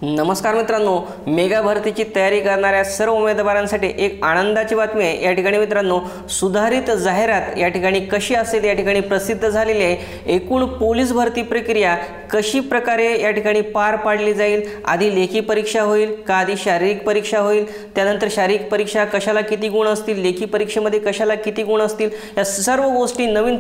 नमस्कार मित्रांनो, मेगा भरतीची तयारी करणाऱ्या सर्व उमेदवारांसाठी एक आनंदाची बातमी आहे। या ठिकाणी मित्रांनो, सुधारित जाहिरात या ठिकाणी कशी असेल या ठिकाणी प्रसिद्ध झालेली आहे। एकूण पोलीस भरती प्रक्रिया कशी प्रकारे या ठिकाणी पार पाडली जाईल, आधी लेखी परीक्षा होईल का आधी शारीरिक परीक्षा होईल, त्यानंतर शारीरिक परीक्षा कशाला किती गुण असतील, लेखी परीक्षेमध्ये कशाला किती गुण असतील, या सर्व गोष्टी नवीन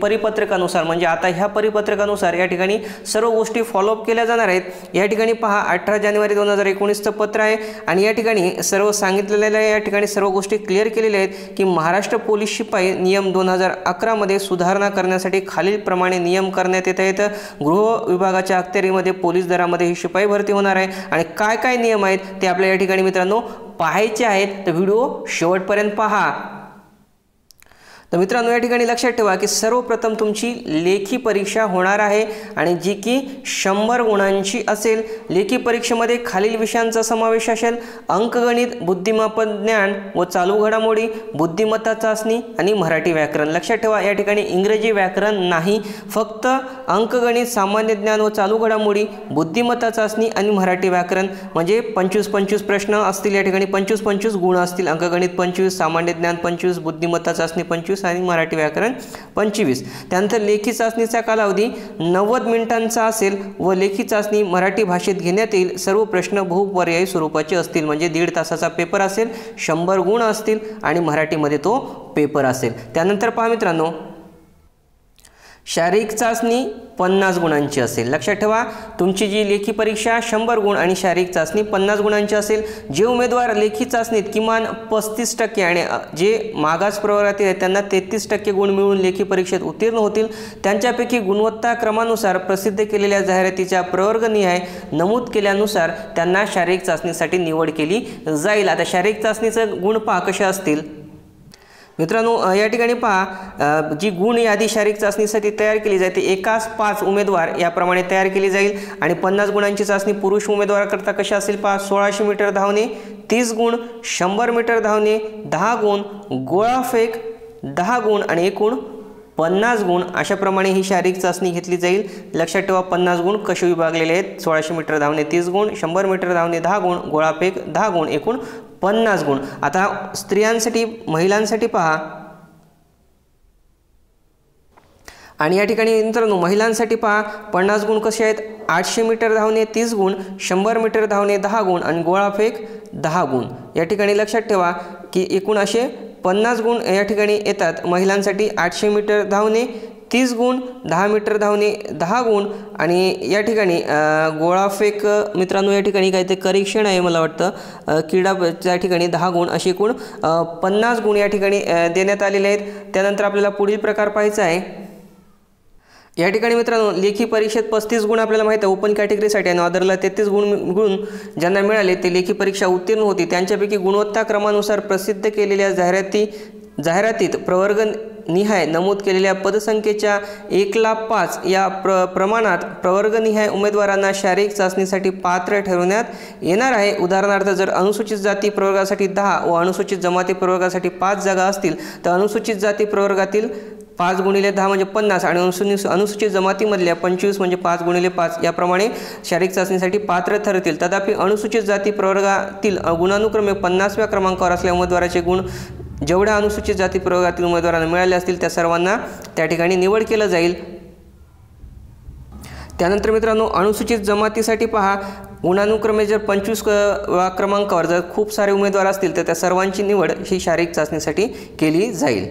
परिपत्रकानुसार म्हणजे आता ह्या परिपत्रकानुसार या ठिकाणी सर्व गोष्टी फॉलोअप केल्या जाणार आहेत। या ठिकाणी पहा 18 जानेवारी 2019 चं पत्र आहे आणि या ठिकाणी सर्व सांगितलेले आहे, या ठिकाणी सर्व गोष्टी क्लिअर केलेल्या आहेत की महाराष्ट्र पोलीस शिपाई नियम 2011 मध्ये सुधारणा करण्यासाठी खालील प्रमाणे नियम करण्यात येत आहेत। गृह विभागाच्या अखत्यारीमध्ये पोलीस दलामध्ये ही शिपाई भरती होणार आहे आणि काय काय नियम आहेत ते आपल्याला या ठिकाणी मित्रांनो पाहायचे आहेत, तर व्हिडिओ शेवटपर्यंत पहा। तर मित्रांनो, या ठिकाणी लक्षात ठेवा की सर्वप्रथम तुमची लेखी परीक्षा होणार आहे आणि जी की 100 गुणांची असेल। लेखी परीक्षेमध्ये खालील विषयांचा समावेश असेल: अंकगणित, बुद्धिमापन ज्ञान व चालू घडामोडी, बुद्धिमत्ता चाचणी आणि मराठी व्याकरण। लक्षात ठेवा या ठिकाणी इंग्रजी व्याकरण नाही, फक्त अंकगणित, सामान्य ज्ञान व चालू घडामोडी, बुद्धिमत्ता चाचणी आणि मराठी व्याकरण म्हणजे 25-25 प्रश्न असतील। या ठिकाणी 25-25 गुण असतील। अंकगणित 25, सामान्य ज्ञान 25, बुद्धिमत्ता चाचणी 25 आणि मराठी व्याकरण 25। त्यानंतर लेखी चाचणीचा कालावधी 90 मिनिटांचा असेल व लेखी चाचणी मराठी भाषेत घेण्यात येईल। सर्व प्रश्न बहुपर्यायी स्वरूपाचे असतील म्हणजे 1.5 तासाचा पेपर असेल, 100 गुण असतील आणि मराठीमध्ये तो पेपर असेल। त्यानंतर पहा मित्रांनो, शारीरिक चाचणी 50 गुणांची असेल। लक्षात ठेवा तुमची जी लेखी परीक्षा 100 गुण आणि शारीरिक चाचणी 50 गुणांची असेल। जे उमेदवार लेखी चाचणीत किमान 35% आणि जे मागास प्रवर्गातील आहेत त्यांना 33% गुण मिळवून लेखी परीक्षेत उत्तीर्ण होतील, त्यांच्यापैकी गुणवत्ता क्रमानुसार प्रसिद्ध केलेल्या जाहिरातीच्या प्रवर्गनिहाय नमूद केल्यानुसार त्यांना शारीरिक चाचणीसाठी निवड केली जाईल। आता शारीरिक चाचणीचे गुण पहा कसे असतील मित्रांनो। या ठिकाणी पहा जी गुण यादी शारीरिक चाचणीसाठी तयार केली जाते एकास 5 उमेदवार याप्रमाणे तयार केली जाईल आणि 50 गुणांची चाचणी पुरुष उमेदवाराकरता कशी असेल पहा: 1600 मीटर धावणे 30 गुण, 100 मीटर धावणे 10 गुण, गोळाफेक 10 गुण आणि एकूण 50 गुण। अशाप्रमाणे ही शारीरिक चाचणी घेतली जाईल। लक्षात ठेवा 50 गुण कसे विभागलेले आहेत: 1600 मीटर धावणे 30 गुण, 100 मीटर धावणे 10 गुण, गोळाफेक 10 गुण, एकूण 50 गुण। आता स्त्रियांसाठी महिलांसाठी पहा आणि या ठिकाणी मित्रांनो महिलांसाठी पहा 50 गुण कसे आहेत: 800 मीटर धावणे 30 गुण, 100 मीटर धावणे 10 गुण आणि गोळाफेक 10 गुण। या ठिकाणी लक्षात ठेवा की एकूण असे 50 गुण या ठिकाणी येतात। महिलांसाठी 800 मीटर धावणे 30 गुण, 10 मीटर धावणे 10 गुण आणि या ठिकाणी गोळाफेक मित्रांनो या ठिकाणी काहीतरी करेक्शन आहे मला वाटतं, क्रीडा त्या ठिकाणी 10 गुण असे एकूण 50 गुण या ठिकाणी देण्यात आलेले आहेत। त्यानंतर आपल्याला पुढील प्रकार पाहायचा आहे। या ठिकाणी मित्रांनो लेखी परीक्षेत 35 गुण आपल्याला माहिती आहे ओपन कॅटेगरीसाठी आणि अदरला 33 गुण ज्यांना मिळाले ते लेखी परीक्षा उत्तीर्ण होती। त्यांच्यापैकी गुणवत्ता क्रमानुसार प्रसिद्ध केलेल्या जाहिरातीत प्रवर्ग निहाय नमूद केलेल्या पदसंख्येच्या 1,05,000 या प्रमाणात प्रवर्गनिहाय उमेदवारांना शारीरिक चाचणीसाठी पात्र ठरवण्यात येणार आहे। उदाहरणार्थ जर अनुसूचित जाती प्रवर्गासाठी 10 व अनुसूचित जमाती प्रवर्गासाठी 5 जागा असतील तर अनुसूचित जाती प्रवर्गातील 5 गुणिले 10 म्हणजे 50 आणि अनुसूचित जमातीमधल्या 25 म्हणजे 5 गुणिले 5 याप्रमाणे शारीरिक चाचणीसाठी पात्र ठरतील। तथापि अनुसूचित जाती प्रवर्गातील गुणानुक्रमे 50व्या क्रमांकावर असलेल्या उमेदवाराचे गुण जेवढ्या अनुसूचित जाती प्रवर्गातील उमेदवारांना मिळाले असतील त्या सर्वांना त्या ठिकाणी निवड केलं जाईल। त्यानंतर मित्रांनो अनुसूचित जमातीसाठी पहा गुणानुक्रमे जर 25व्या क्रमांकावर जर खूप सारे उमेदवार असतील तर त्या सर्वांची निवड ही शारीरिक चाचणीसाठी केली जाईल।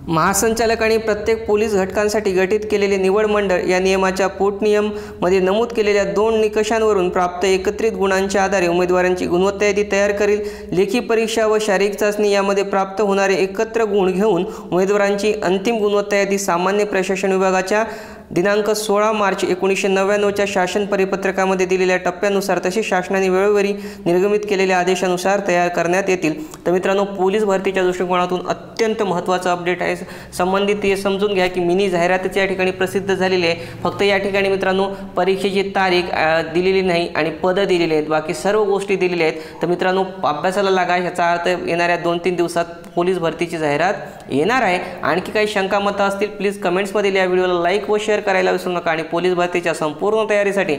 महासंचालकांनी प्रत्येक पोलीस घटकांसाठी गठीत केलेले निवड मंडळ या नियमाच्या पोटनियम मध्ये नमूद केलेल्या 2 निकषांवरून प्राप्त एकत्रित गुणांच्या आधारे उमेदवारांची गुणवत्ता यादी तयार करील। लेखी परीक्षा व शारीरिक चाचणी यामध्ये प्राप्त होणारे एकत्र गुण घेऊन उमेदवारांची अंतिम गुणवत्ता यादी सामान्य प्रशासन विभागाच्या दिनांक 16 मार्च 1999च्या शासन परिपत्रकामध्ये दिलेल्या टप्प्यानुसार तसेच शासनाने वेळोवेळी निर्गमित केलेल्या आदेशानुसार तयार करण्यात येतील। तर मित्रांनो पोलीस भरतीच्या दृष्टिकोनातून अत्यंत महत्त्वाचं अपडेट आहे. संबंधित हे समजून घ्या की मिनी जाहिरातच या ठिकाणी प्रसिद्ध झालेली आहे. फक्त या ठिकाणी मित्रांनो परीक्षेची तारीख दिलेली नाही आणि पदं दिलेली आहेत, बाकी सर्व गोष्टी दिलेल्या आहेत. तर मित्रांनो अभ्यासाला लागा. याचा अर्थ येणाऱ्या 2-3 दिवसात पोलीस भरतीची जाहिरात येणार आहे. आणखी काही शंका मतं असतील प्लीज कमेंट्समध्ये या व्हिडिओला लाईक व शेअर करायला विसरू नका आणि पोलीस भरतीच्या संपूर्ण तयारीसाठी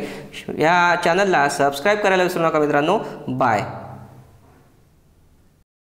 या चॅनलला सबस्क्राईब करायला विसरू नका मित्रांनो. बाय.